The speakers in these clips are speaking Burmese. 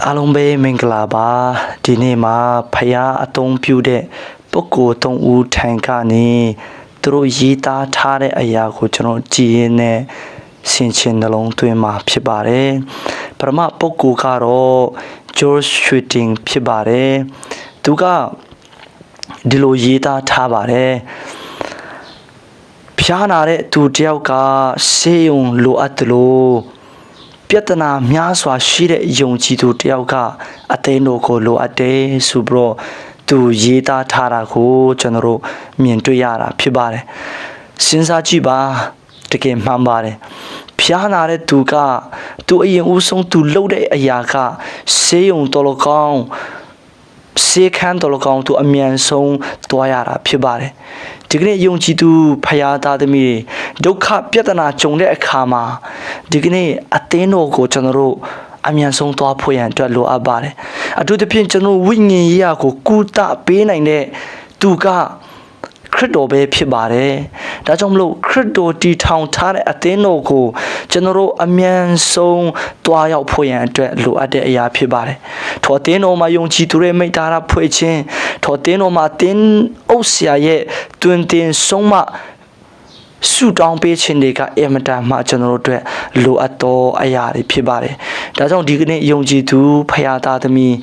အားလုံးပဲမင်္ဂလာပါဒီနေ့မှာဖယားအသုံးပြုတဲ့ပုဂ္ဂိုလ်သုံးဦးထံကနေသူတို့ရေးသားထားတဲ့အရာကိုကျွန်တော်ကြည်ရင်းနဲ့ဆင်ခြင်နှလုံးသွင်းမှာဖြစ်ပါတယ်ပထမပုဂ္ဂိုလ်ကတော့ George Shooting ဖြစ်ပါတယ်သူကဒီလိုရေးသားထားပါတယ်ဖျားနာတဲ့သူတယောက်ကဆေးရုံလိုအပ်တယ်လို့ပြဿနာများစွာရှိတဲ့ယုံကြည်သူတယောက်ကအသိဉာဏ်ကိုလိုအပ်တယ်ဆိုပြီးတော့သူရေးသားထားတာကိုကျွန်တော်တို့မြင်တွေ့ရတာဖြစ်ပါတယ်စဉ်းစားကြည့်ပါတကယ်မှန်ပါတယ်ဖျားနာတဲ့သူကသူအရင်ဦးဆုံးသူလုပ်တဲ့အရာကဆေးရုံတော်လကောင်းဆေးခန်းတော်လကောင်းသူအမြန်ဆုံးသွားရတာဖြစ်ပါတယ်ဒီကနေ့ယုံကြည်သူဖယားသားသမီးဒုက္ခပြဿနာကြုံတဲ့အခါမှာဒီကနေ့အသင်းတော်ကိုကျွန်တော်တို့အမြန်ဆုံးသွားဖို့ရန်အတွက်လိုအပ်ပါတယ်အထူးသဖြင့်ကျွန်တော်ဝိညာဉ်ရေးရာကိုကုသပေးနိုင်တဲ့သူကခရစ်တော်ပဲဖြစ်ပါတယ်ဒါကြောင့်မလို့ခရစ်တော်တည်ထောင်ထားတဲ့အသင်းတော်ကိုကျွန်တော်တို့အမြန်ဆုံးသွားရောက်ဖို့ရန်အတွက်လိုအပ်တဲ့အရာဖြစ်ပါတယ်ထိုအသင်းတော်မှာယုံကြည်သူတွေမိသားစုဖွဲ့ခြင်းထိုအသင်းတော်မှာသင်အုပ်ဆရာရဲ့တွင်တင်ဆုံးမဆုတောင်းပေးခြင်းတွေကအင်မတန်မှကျွန်တော်တို့အတွက်လိုအပ်သောအရာတွေဖြစ်ပါတယ်ဒါကြောင့်ဒီကနေ့ယုံကြည်သူဖယားသားသမီး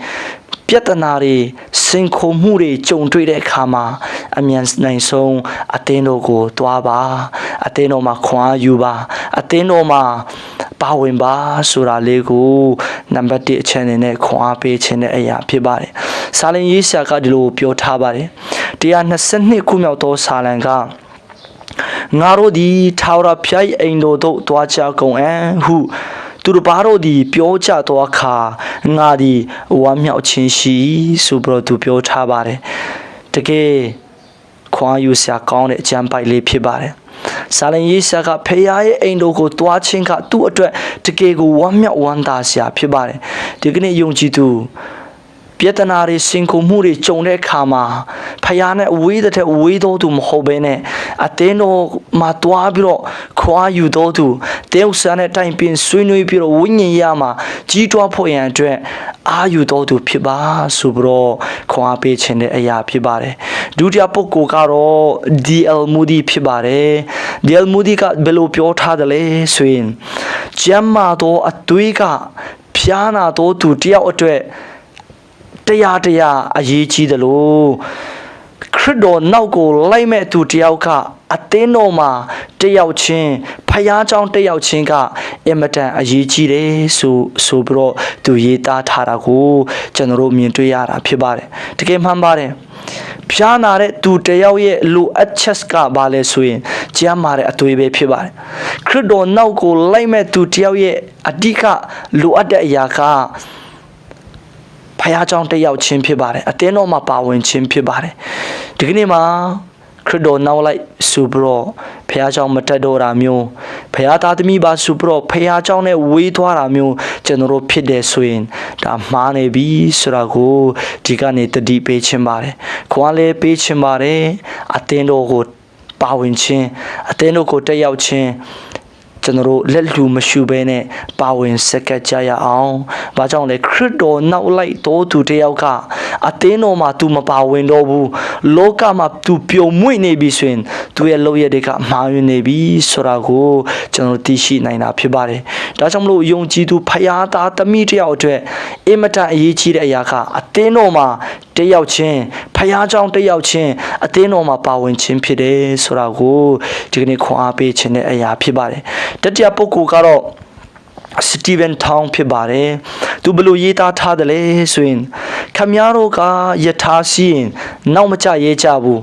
ပြဿနာတွေစင်ခိုမှုတွေကြုံတွေ့တဲ့အခါမှာအမြန်နိုင်ဆုံးအသင်းတော်ကိုသွားပါအသင်းတော်မှာခွန်အားယူပါအသင်းတော်မှာပါဝင်ပါဆိုတာလေးကိုနံပါတ်1အချက်အနေနဲ့ခွန်အားပေးခြင်းတဲ့အရာဖြစ်ပါတယ်စာလင်ရေးဆရာကဒီလိုပြောထားပါတယ်122ခုမြောက်သောစာလံကငါတို့ဒီထာဝရဘုရား၏အိမ်တော်သို့သွားကြကုန်အံ့ဟုသူတို့ဘာတို့ဒီပြောကြသောအခါငါဒီဝမ်းမြောက်ခြင်းရှိဆိုပြီးတော့သူပြောထားပါတယ်တကယ်ခွန်အားယူစရာကောင်းတဲ့အကြံပိုက်လေးဖြစ်ပါတယ်စာလင်ရေးဆရာကဖခင်ရဲ့အိမ်တော်ကိုတွားခြင်းကသူ့အတွက်တကယ်ကိုဝမ်းမြောက်ဝမ်းသာစရာဖြစ်ပါတယ်ဒီကနေ့ယုံကြည်သူပြဿနာတွေစင်ကုန်မှုတွေကြုံတဲ့အခါမှာဖယားနဲ့ဝေးတဲ့ဝေးတော်သူမဟုတ်ဘဲနဲ့အသင်းတော်မှာတွားပြီးတော့ခွာယူတော်သူတဲဥစ္စာနဲ့တိုင်ပင်ဆွေးနွေးပြီးတော့ဝိညာဉ်ရမှာကြီးတွားဖို့ရန်အတွက်အာယူတော်သူဖြစ်ပါဆိုပြီးတော့ခွာပေးခြင်းတဲ့အရာဖြစ်ပါတယ်ဒုတိယပုဂ္ဂိုလ်ကတော့ D.L. Moody ဖြစ်ပါတယ် D.L. Moody ကဘယ်လိုပြောထားတယ်လဲဆိုရင်ကျမ်းမာသောအသွေးကဖျားနာတော်သူတယောက်အတွက်တရားအရေးကြီးတယ်လို့ခရစ်တော်နောက်ကိုလိုက်မဲ့သူတယောက်ကအသင်းတော်မှာတယောက်ချင်းဖယားเจ้าတယောက်ချင်းကအင်မတန်အရေးကြီးတယ်ဆိုပြီးတော့သူရေးသားထားတာကိုကျွန်တော်တို့မြင်တွေ့ရတာဖြစ်ပါတယ်တကယ်မှန်ပါတယ်ဖျားနာတဲ့သူတယောက်ရဲ့လိုအပ်ချက်ကဘာလဲဆိုရင်ကျမ်းမာတဲ့အသွေးပဲဖြစ်ပါတယ်ခရစ်တော်နောက်ကိုလိုက်မဲ့သူတယောက်ရဲ့အဓိကလိုအပ်တဲ့အရာကဖယားเจ้าတယောက်ချင်းဖြစ်ပါတယ်အသင်းတော်မှာပါဝင်ခြင်းဖြစ်ပါတယ်ဒီကနေ့မှာခရစ်တော်နောက်လိုက်ဆိုပြီးတော့ဖယားเจ้าမတက်တော့တာမျိုးဖယားသားသမီးပါဆိုပြီးတော့ဖယားเจ้าနဲ့ဝေးသွားတာမျိုးကျွန်တော်တို့ဖြစ်တယ်ဆိုရင်ဒါမှားနေပြီဆိုတာကိုဒီကနေတတိပေးခြင်းပါတယ်ခွန်လည်းပေးခြင်းပါတယ်အသင်းတော်ကိုပါဝင်ခြင်းအသင်းတော်ကိုတက်ရောက်ခြင်းကျွန်တော်တို့လက်လူမရှုဘဲနဲ့ပါဝင်စက္ကပ်ကြရအောင်။ဘာကြောင့်လဲခရစ်တော်နောက်လိုက်တော်သူတယောက်ကအသင်းတော်မှာ तू မပါဝင်တော့ဘူး။လောကမှာ तू ပြုံမွေ့နေပြီဆိုရင် तू ရဲ့လုပ်ရတဲ့ကမှားယွင်းနေပြီဆိုတာကိုကျွန်တော်သိရှိနိုင်တာဖြစ်ပါတယ်။ဒါကြောင့်မလို့ယုံကြည်သူဖယားသားသမီးတယောက်အတွက်အင်မတန်အရေးကြီးတဲ့အရာကအသင်းတော်မှာတယောက်ချင်းဖယားเจ้าတယောက်ချင်းအသင်းတော်မှာပါဝင်ခြင်းဖြစ်တယ်ဆိုတာကိုဒီကနေ့ခွန်အားပေးခြင်းတဲ့အရာဖြစ်ပါတယ်တတိယပုဂ္ဂိုလ်ကတော့ Stephen Town ဖြစ်ပါတယ်သူဘယ်လိုရေးသားထားတယ်လဲဆိုရင်ခမည်းတော်ကယထာစီရင်နောက်မကျရဲကြဘူး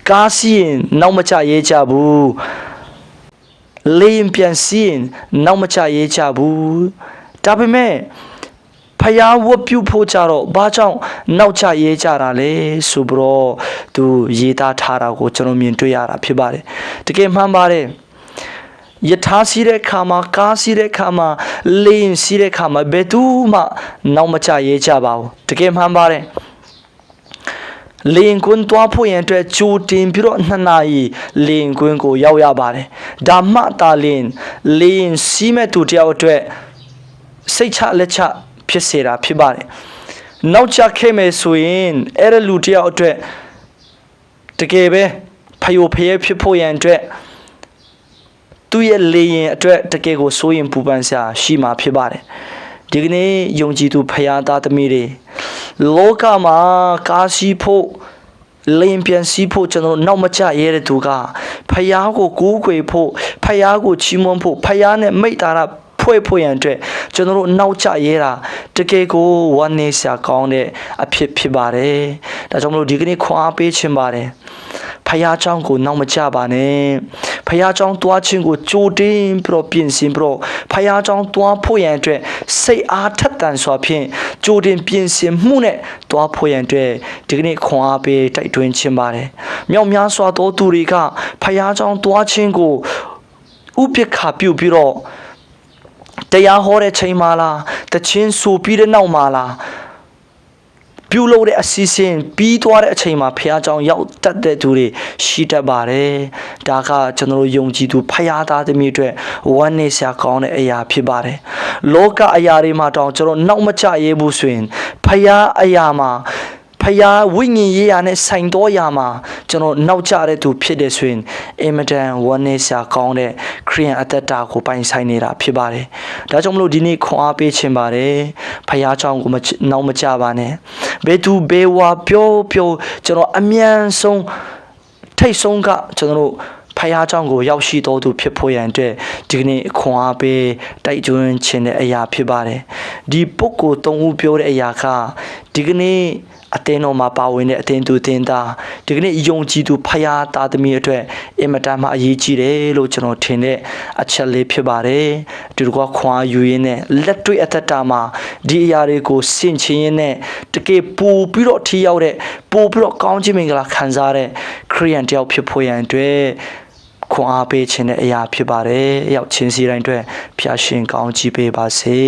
ကားစီရင်နောက်မကျရဲကြဘူးလေရင်ပြန်စီရင်နောက်မကျရဲကြဘူးဒါပေမဲ့ဖယားဝတ်ပြုဖို့ကြတော့ဘာကြောင့်နောက်ကျရဲကြတာလဲဆိုပြီးတော့သူရေးသားထားတာကိုကျွန်တော်မြင်တွေ့ရတာဖြစ်ပါတယ်တကယ်မှန်ပါတယ်ယထာစီတဲ့ခါမှာကားစီတဲ့ခါမှာလေရင်စီတဲ့ခါမှာဘယ်သူမှနောက်မကျရဲကြပါဘူးတကယ်မှန်ပါတယ်လေရင်ကွန်းတွားဖို့ရန်အတွက်ကြိုတင်ပြီးတော့2နာရီလေရင်ကွန်းကိုရောက်ရပါတယ်ဒါမှတာလေရင်စီးမဲ့သူတယောက်အတွက်စိတ်ချလက်ချ ဖြစ်စေတာဖြစ်ပါတယ်နောက်ကျခဲ့မယ်ဆိုရင်အဲ့ဒါလူတယောက်အတွက်တကယ်ပဲဖယိုဖယဲဖြစ်ဖို့ရန်အတွက်သူ့ရဲ့လေရင်အတွက်တကယ်ကိုစိုးရင်ပူပန်စရာရှိမှာဖြစ်ပါတယ်ဒီကနေ့ယုံကြည်သူဖယားသားသမီးတွေလောကမှာကားစီးဖို့လင်းပြန်စီးဖို့ကျွန်တော်နောက်မကျရဲတဲ့သူကဖယားကိုကူးကွယ်ဖို့ဖယားကိုချီးမွမ်းဖို့ဖယားနဲ့မိတ်တာရဖွဲ့ဖို့ရန်အတွက်ကျွန်တော်တို့နောက်ကျရဲတာတကယ်ကိုဝမ်းနည်းစရာကောင်းတဲ့အဖြစ်ဖြစ်ပါတယ်ဒါကြောင့်မလို့ဒီကနေ့ခွန်အားပေးခြင်းပါတယ်ဖယားเจ้าကိုနောက်မကျပါနဲ့ဖယားเจ้าတွားခြင်းကိုကြိုတင်ပြီးတော့ပြင်ဆင်ပြီးတော့ဖယားเจ้าတွားဖို့ရန်အတွက်စိတ်အားထက်သန်စွာဖြင့်ကြိုတင်ပြင်ဆင်မှုနဲ့တွားဖို့ရန်အတွက်ဒီကနေ့ခွန်အားပေးတိုက်တွန်းခြင်းပါတယ်မြောက်များစွာသောသူတွေကဖယားเจ้าတွားခြင်းကိုဥပိ္ပခာပြုပြီးတော့တရားဟောတဲ့ချိန်မှာလားတခြင်းဆိုပြီးတဲ့နောက်မှာလားပြုလုပ်တဲ့အစီအစဉ်ပြီးသွားတဲ့အချိန်မှာဖခင်ကြောင့်ရောက်တတ်တဲ့သူတွေရှိတတ်ပါတယ်ဒါကကျွန်တော်တို့ယုံကြည်သူဖခင်သားသမီးတွေဝမ်းနည်းစရာကောင်းတဲ့အရာဖြစ်ပါတယ်လောကအရာတွေမှာတောင်ကျွန်တော်နောက်မကျရဲဘူးဆိုရင်ဖခင်အရာမှာဖယားဝိညာဉ်ရေးရာနဲ့ဆိုင်တော်ရာမှာကျွန်တော်နောက်ကျတဲ့သူဖြစ်တဲ့ဆိုရင်အင်မတန်ဝမ်းနည်းစရာကောင်းတဲ့ခရိယန်အသက်တာကိုပိုင်ဆိုင်နေတာဖြစ်ပါတယ်။ဒါကြောင့်မလို့ဒီနေ့ခွန်အားပေးခြင်းပါတယ်။ဖယားเจ้าကိုနောက်မကျပါနဲ့။ဘယ်သူဘယ်ဝါပြောကျွန်တော်အမြန်ဆုံးထိတ်ဆုံးကကျွန်တော်တို့ဖယားเจ้าကိုရောက်ရှိတော်သူဖြစ်ဖို့ရန်အတွက်ဒီကနေ့ခွန်အားပေးတိုက်တွန်းခြင်းတဲ့အရာဖြစ်ပါတယ်။ဒီပုဂ္ဂိုလ်၃ဦးပြောတဲ့အရာကဒီကနေ့အတင်းတော်မှာပါဝင်တဲ့အတင်းသူတင်းသားဒီကနေ့ယုံကြည်သူဖယားသားသမီးအတွက်အင်မတန်မှအရေးကြီးတယ်လို့ကျွန်တော်ထင်တဲ့အချက်လေးဖြစ်ပါတယ်ဒီတကွာခွန်အားယူရင်းနဲ့လက်တွေ့အသက်တာမှာဒီအရာတွေကိုဆင်ခြင်ရင်းနဲ့တကယ်ပို့ပြီးတော့ထီရောက်တဲ့ပို့ပြီးတော့ကောင်းခြင်းမင်္ဂလာခံစားတဲ့ခရိယန်တယောက်ဖြစ်ဖို့ရန်အတွက်ခွန်အားပေးခြင်းတဲ့အရာဖြစ်ပါတယ်ရောက်ချင်းစီတိုင်းအတွက်ဖျားရှင်ကောင်းချီးပေးပါစေ